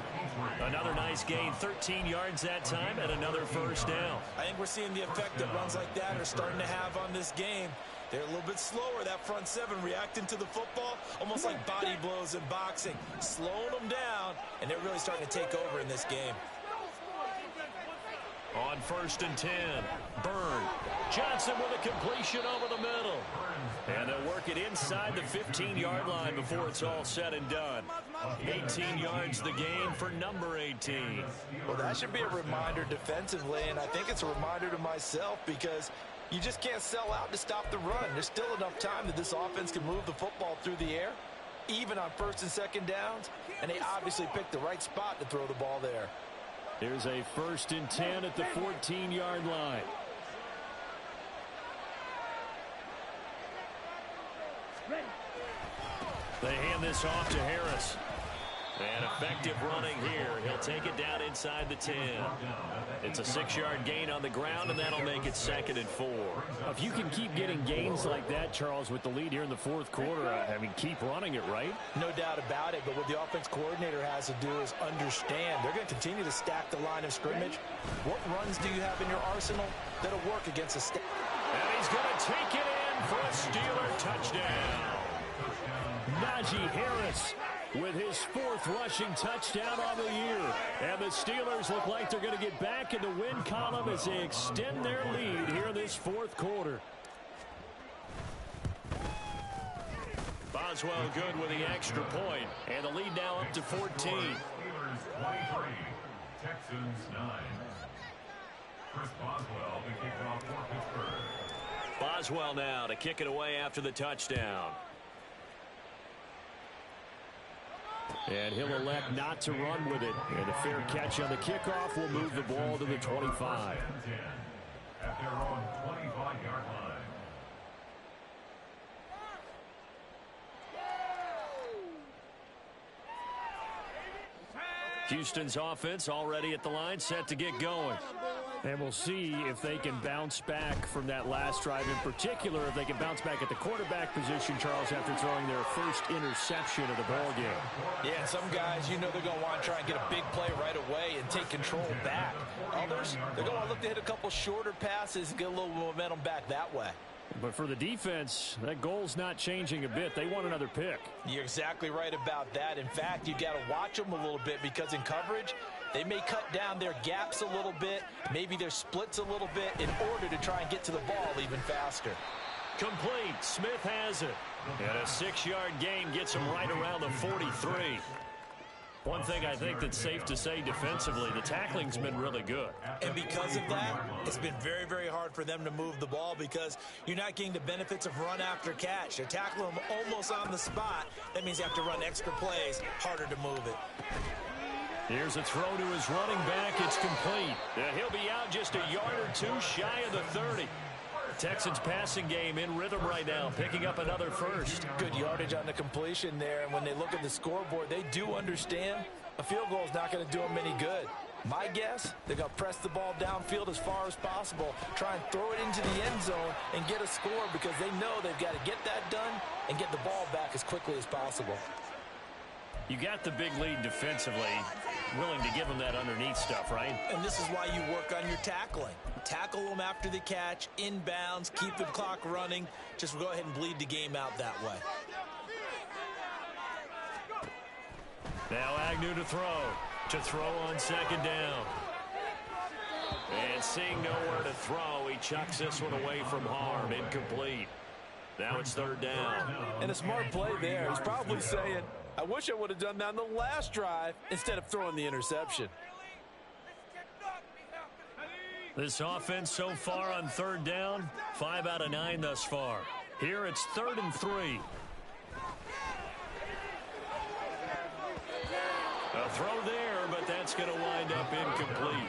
Another nice gain, 13 yards that time, and another 1st down. I think we're seeing the effect that runs like that are starting to have on this game. They're a little bit slower, that front 7, reacting to the football, almost like body blows in boxing, slowing them down, and they're really starting to take over in this game. On 1st and 10, Byrne. Johnson with a completion over the middle. And they'll work it inside the 15-yard line before it's all said and done. 18 yards the gain for number 18. Well, that should be a reminder defensively, and I think it's a reminder to myself, because you just can't sell out to stop the run. There's still enough time that this offense can move the football through the air, even on 1st and 2nd downs, and they obviously picked the right spot to throw the ball there. Here's a 1st and 10 at the 14-yard line. They hand this off to Harris. And effective running here. He'll take it down inside the 10. It's a 6-yard gain on the ground, and that'll make it 2nd and 4. If you can keep getting gains like that, Charles, with the lead here in the 4th quarter, I mean, keep running it, right? No doubt about it, but what the offense coordinator has to do is understand they're going to continue to stack the line of scrimmage. What runs do you have in your arsenal that'll work against a stack? And he's going to take it in for a Steeler touchdown. Najee Harris with his 4th rushing touchdown on the year. And the Steelers look like they're going to get back in the win column as they extend their lead here in this 4th quarter. Boswell good with the extra point. And the lead now up to 14. Steelers 23, Texans 9. Chris Boswell to kick it off for Pittsburgh. Boswell now to kick it away after the touchdown. And he'll elect not to run with it. And a fair catch on the kickoff will move the ball to the 25. At their own 25-yard line. Houston's offense already at the line, set to get going. And we'll see if they can bounce back from that last drive. In particular, if they can bounce back at the quarterback position, Charles, after throwing their first interception of the ballgame. Yeah, some guys, you know they're going to want to try and get a big play right away and take control back. Others, they're going to look to hit a couple shorter passes and get a little momentum back that way. But for the defense, that goal's not changing a bit. They want another pick. You're exactly right about that. In fact, you got to watch them a little bit because in coverage, they may cut down their gaps a little bit, maybe their splits a little bit in order to try and get to the ball even faster. Complete. Smith has it. And a 6-yard gain gets him right around the 43. One thing I think that's safe to say defensively, the tackling's been really good. And because of that, it's been very, very hard for them to move the ball because you're not getting the benefits of run after catch. They're tackling them almost on the spot. That means you have to run extra plays, harder to move it. Here's a throw to his running back. It's complete. He'll be out just a yard or two shy of the 30. Texans passing game in rhythm right now, picking up another first. Good yardage on the completion there, and when they look at the scoreboard, they do understand a field goal is not going to do them any good. My guess, they're going to press the ball downfield as far as possible, try and throw it into the end zone and get a score because they know they've got to get that done and get the ball back as quickly as possible. You got the big lead defensively, willing to give them that underneath stuff, right? And this is why you work on your tackling. Tackle them after the catch, inbounds, keep the clock running. Just go ahead and bleed the game out that way. Now Agnew to throw on second down. And seeing nowhere to throw, he chucks this one away from harm, incomplete. Now it's third down. And a smart play there. He's probably saying, I wish I would have done that on the last drive instead of throwing the interception. This offense so far on third down, 5 out of 9 thus far. Here it's 3rd and 3. A throw there, but that's going to wind up incomplete.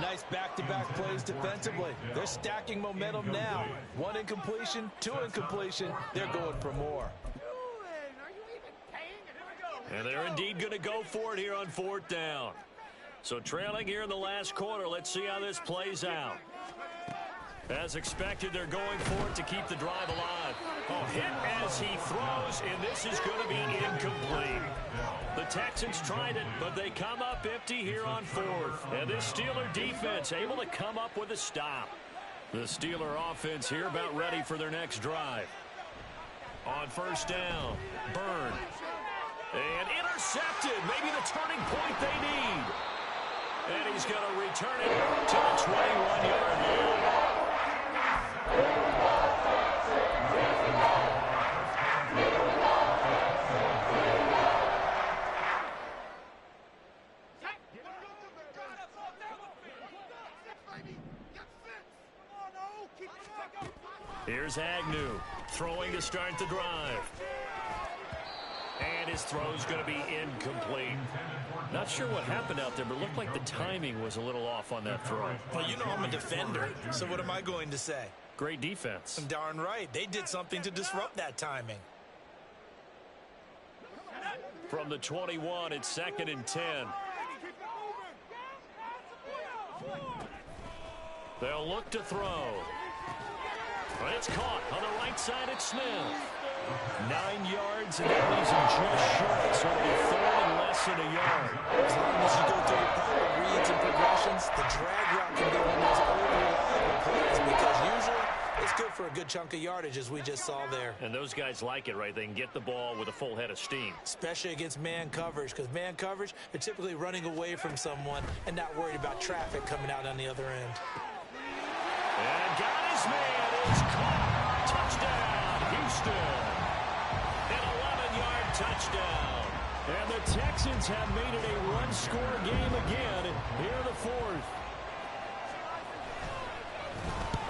Nice back-to-back plays defensively. They're stacking momentum now. 1 incompletion, 2 incompletion. They're going for more. And they're indeed going to go for it here on 4th down. So trailing here in the last quarter, let's see how this plays out. As expected, they're going for it to keep the drive alive. Oh, hit as he throws, and this is going to be incomplete. The Texans tried it, but they come up empty here on 4th. And this Steeler defense able to come up with a stop. The Steeler offense here about ready for their next drive. On 1st down, Byrne. And intercepted, maybe the turning point they need. And he's going to return it to the 21-yard line. Here's Agnew throwing to start the drive. And his throw's going to be incomplete. Not sure what happened out there, but it looked like the timing was a little off on that throw. Well, you know I'm a defender, so what am I going to say? Great defense. Darn right. They did something to disrupt that timing. From the 21, it's 2nd and 10. They'll look to throw. But it's caught on the right side at Smith. 9 yards, and that leaves him just short. So it'll be 3rd and less than a yard. As long as you go through the proper reads and progressions, the drag route can be one of those unreliable plays because usually it's good for a good chunk of yardage, as we just saw there. And those guys like it, right? They can get the ball with a full head of steam. Especially against man coverage, because man coverage, they're typically running away from someone and not worried about traffic coming out on the other end. And got his man. It's caught. Touchdown, Houston. An 11-yard touchdown. And the Texans have made it a one-score game again here in the fourth.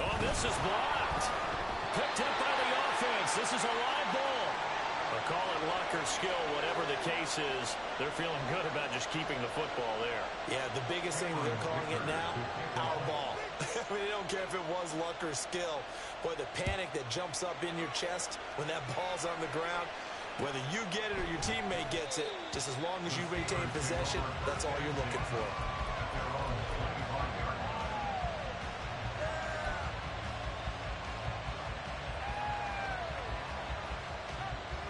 Oh, this is blocked. Picked up by the offense. This is a live ball. But call it luck or skill, whatever the case is, they're feeling good about just keeping the football there. Yeah, the biggest thing they're calling it now, our ball. I mean, they don't care if it was luck or skill. Boy, the panic that jumps up in your chest when that ball's on the ground, whether you get it or your teammate gets it, just as long as you retain possession, that's all you're looking for.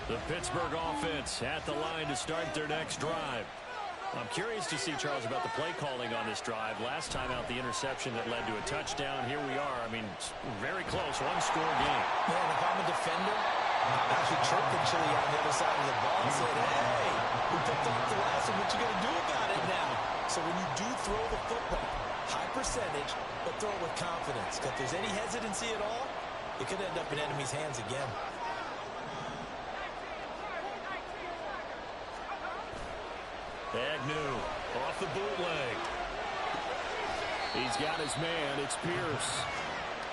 The Pittsburgh offense at the line to start their next drive. I'm curious to see, Charles, about the play calling on this drive. Last time out, the interception that led to a touchdown. Here we are. I mean, very close, one-score game. Man, if I'm a defender, I'm actually chirping Chili on the other side of the ball and said, hey, we picked off the last one. What you going to do about it now? So when you do throw the football, high percentage, but throw it with confidence. Because if there's any hesitancy at all, it could end up in enemy's hands again. Agnew off the bootleg. He's got his man. It's Pierce.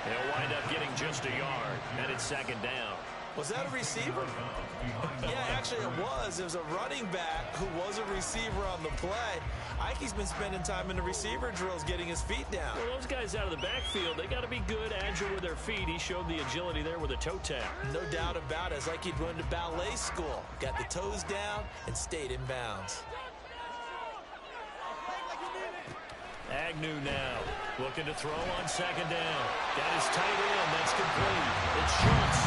He'll wind up getting just a yard, and it's second down. Was that a receiver? Yeah, actually it was. It was a running back who was a receiver on the play. Ike's been spending time in the receiver drills getting his feet down. Well, those guys out of the backfield, they got to be good, agile with their feet. He showed the agility there with a toe tap. No doubt about it. It's like he'd run to ballet school. Got the toes down and stayed in bounds. Agnew now looking to throw on second down. Got his tight end. That's complete. It's Schultz.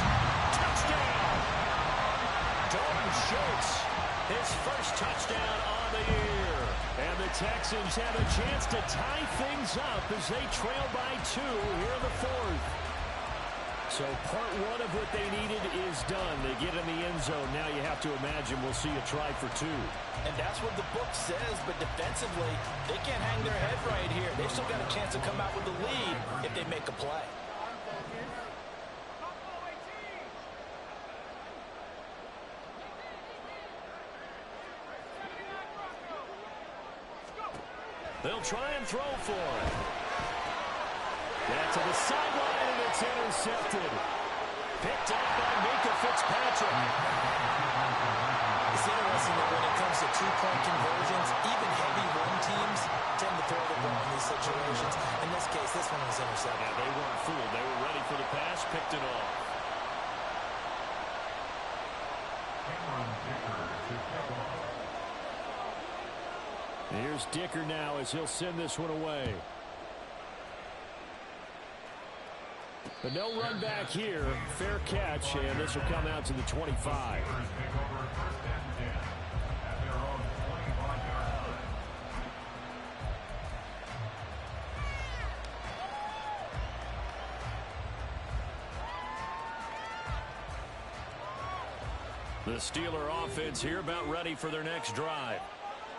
Touchdown! Dalton Schultz, his first touchdown on the year. And the Texans have a chance to tie things up as they trail by 2 here in the fourth. So part one of what they needed is done. They get in the end zone. Now you have to imagine we'll see a try for 2. And that's what the book says, but defensively, they can't hang their head right here. They've still got a chance to come out with the lead if they make a play. They'll try and throw for it. That's to the sideline, and it's intercepted. Picked up by Mika Fitzpatrick. It's interesting that when it comes to two-point conversions, even heavy run teams tend to throw the ball in these situations. In this case, this one was intercepted. Yeah, they weren't fooled. They were ready for the pass, picked it off. Here's Dicker now as he'll send this one away. But no run back here. Fair catch, and this will come out to the 25. The Steeler offense here about ready for their next drive.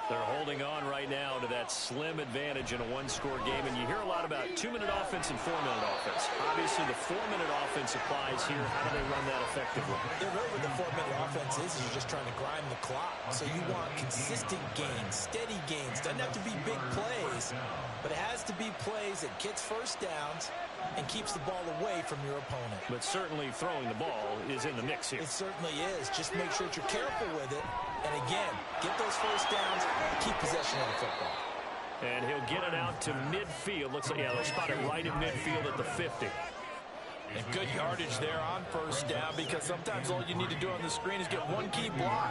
They're holding on right now to that slim advantage in a one-score game, and you hear a lot about 2-minute offense and 4-minute offense. Obviously, the 4-minute offense applies here. How do they run that effectively? Yeah, really what the 4-minute offense is you're just trying to grind the clock. So you want consistent gains, steady gains. Doesn't have to be big plays, but it has to be plays that gets first downs and keeps the ball away from your opponent. But certainly throwing the ball is in the mix here. It certainly is. Just make sure that you're careful with it. And again, get those first downs, keep possession of the football. And he'll get it out to midfield. Looks like, yeah, they'll spot it right at midfield at the 50. And good yardage there on first down, because sometimes all you need to do on the screen is get one key block.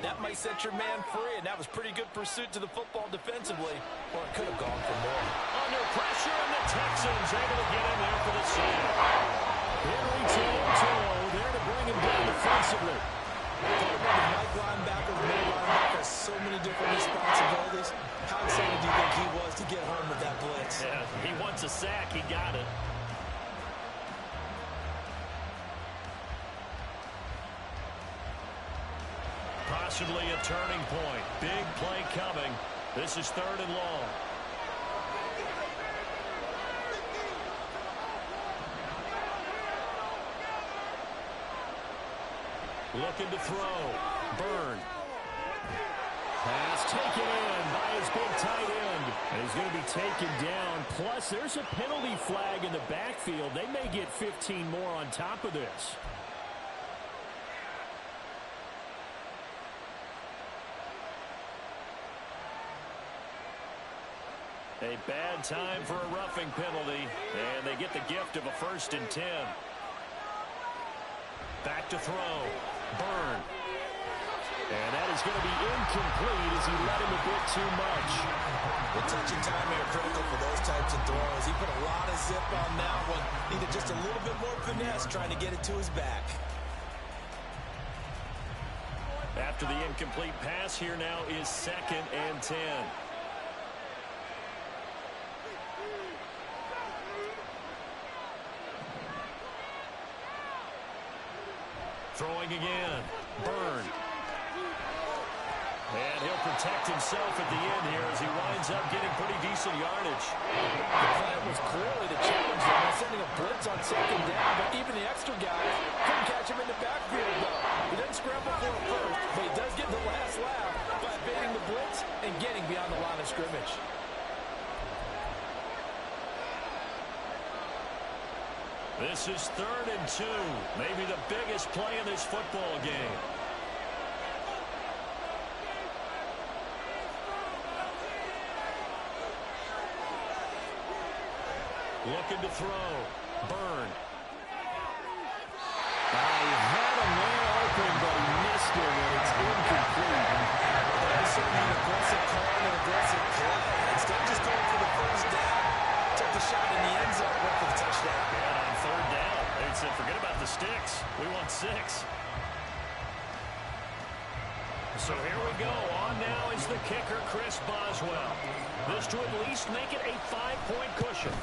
That might set your man free, and that was pretty good pursuit to the football defensively. Or it could have gone for more. Under pressure, and the Texans able to get in there for the sack. Henry To'o there to bring him down defensively. Mike linebacker, middle linebacker, so many different responsibilities. How excited do you think he was to get home with that blitz? Yeah, he wants a sack. He got it. Possibly a turning point. Big play coming. This is 3rd and long. Looking to throw. Byrne. Pass taken in by his big tight end. And he's going to be taken down. Plus, there's a penalty flag in the backfield. They may get 15 more on top of this. A bad time for a roughing penalty. And they get the gift of a 1st and 10. Back to throw. Byrne. And that is going to be incomplete as he let him a bit too much. The touch and time are critical for those types of throws. He put a lot of zip on that one. Needed just a little bit more finesse trying to get it to his back. After the incomplete pass, here now is 2nd and 10. Throwing again. Byrne. And he'll protect himself at the end here as he winds up getting pretty decent yardage. The plan was clearly to challenge them by sending a blitz on 2nd down, but even the extra guys couldn't catch him in the backfield, though. He doesn't scramble for it first, but he does get the last laugh by evading the blitz and getting beyond the line of scrimmage. This is 3rd and 2. Maybe the biggest play in this football game. Looking to throw. Byrne. He had a man open, but he missed him, and it's incomplete. That is certainly an aggressive call and an aggressive play. Instead of just going for the 1st down, took the shot in the end zone, went for the touchdown. And on 3rd down, they said, forget about the sticks. We want 6. So here we go. On now is the kicker, Chris Boswell. This to at least make it a 5-point cushion.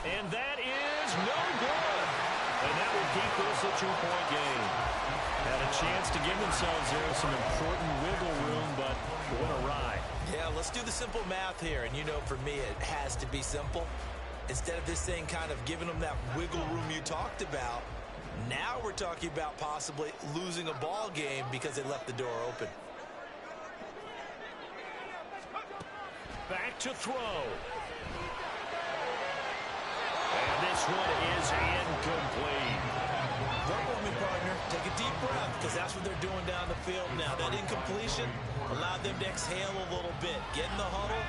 And that is no good. And that will keep this a 2-point game. Had a chance to give themselves there some important wiggle room, but what a ride. Yeah, let's do the simple math here. And you know, for me, it has to be simple. Instead of this thing kind of giving them that wiggle room you talked about, now we're talking about possibly losing a ball game because they left the door open. Back to throw. And this one is incomplete. Work with me, partner. Take a deep breath, because that's what they're doing down the field now. That incompletion allowed them to exhale a little bit. Get in the huddle,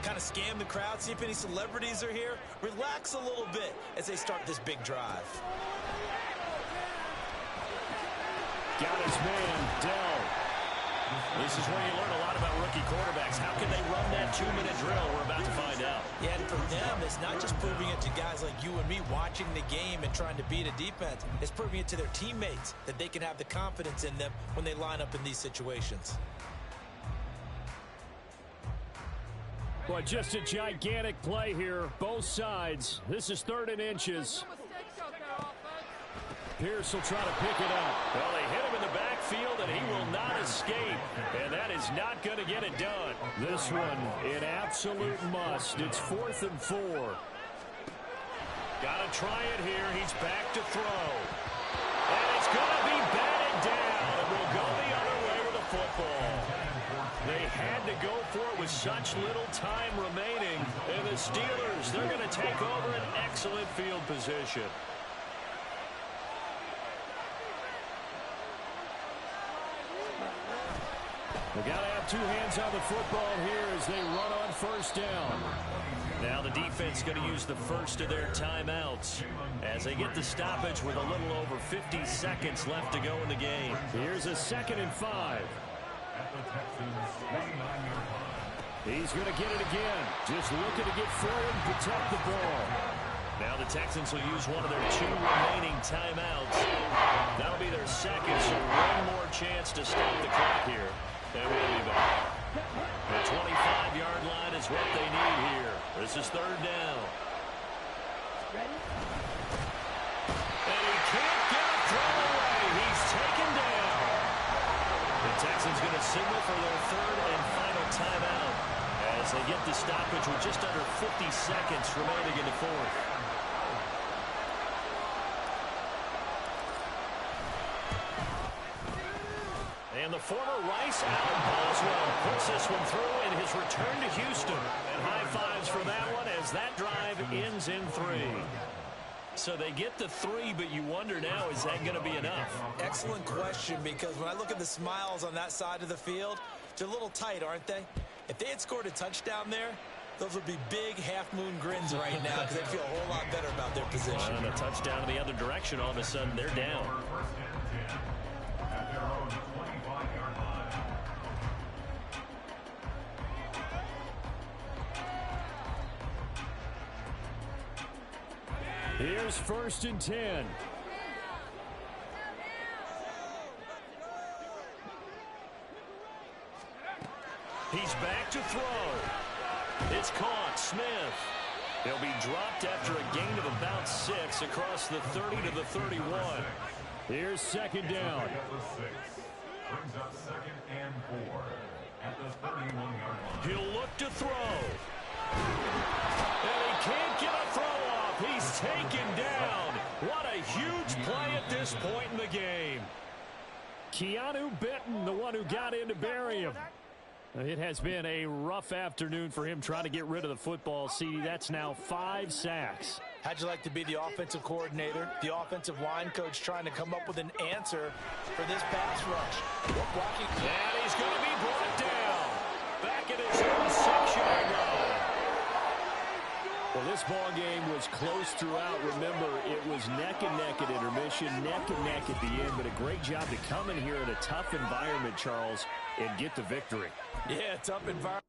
kind of scan the crowd, see if any celebrities are here. Relax a little bit as they start this big drive. Got his man, Dell. This is where you learn a lot about rookie quarterbacks. How can they run that 2-minute drill? We're about to find out. Yeah, and for them, it's not just proving it to guys like you and me watching the game and trying to beat a defense. It's proving it to their teammates that they can have the confidence in them when they line up in these situations. Boy, just a gigantic play here, both sides. This is 3rd and inches. Pierce will try to pick it up. Well, they hit him in the backfield, and he will not escape. And that is not going to get it done. This one, an absolute must. It's 4th and 4. Got to try it here. He's back to throw. And it's going to be batted down. And we'll go the other way with the football. They had to go for it with such little time remaining. And the Steelers, they're going to take over an excellent field position. They got to have 2 hands on the football here as they run on 1st down. Now the defense going to use the first of their timeouts as they get the stoppage with a little over 50 seconds left to go in the game. Here's a 2nd and 5. He's going to get it again. Just looking to get forward and protect the ball. Now the Texans will use one of their 2 remaining timeouts. That'll be their 2nd, so one more chance to stop the clock here. And we'll be back. The 25-yard line is what they need here. This is 3rd down. And he can't get a throw away. He's taken down. The Texans going to signal for their 3rd and final timeout as they get the stoppage with just under 50 seconds remaining in the 4th. And the former Rice Allen Boswell puts this one through in his return to Houston. And high fives for that one as that drive ends in 3. So they get the 3, but you wonder now, is that going to be enough? Excellent question, because when I look at the smiles on that side of the field, they're a little tight, aren't they? If they had scored a touchdown there, those would be big half-moon grins right now because they'd feel a whole lot better about their position. And a touchdown in the other direction, all of a sudden they're down. First and 10 at their own 25-yard line. Here's 1st and 10. He's back to throw. It's caught. Smith. He'll be dropped after a gain of about 6 across the 30 to the 31. Here's 2nd down. Brings up 2nd and 4 at the 31-yard line. He'll look to throw. And he can't get a throw off. He's taken down. What a huge play at this point in the game. Keanu Benton, the one who got in to bury him. It has been a rough afternoon for him trying to get rid of the football, CD. That's now 5 sacks. How'd you like to be the offensive coordinator, the offensive line coach trying to come up with an answer for this pass rush? Blocking. And he's going to be brought down. Back at his own 6-yard line. Well, this ball game was close throughout. Remember, it was neck and neck at intermission, neck and neck at the end, but a great job to come in here in a tough environment, Charles, and get the victory. Yeah, tough environment.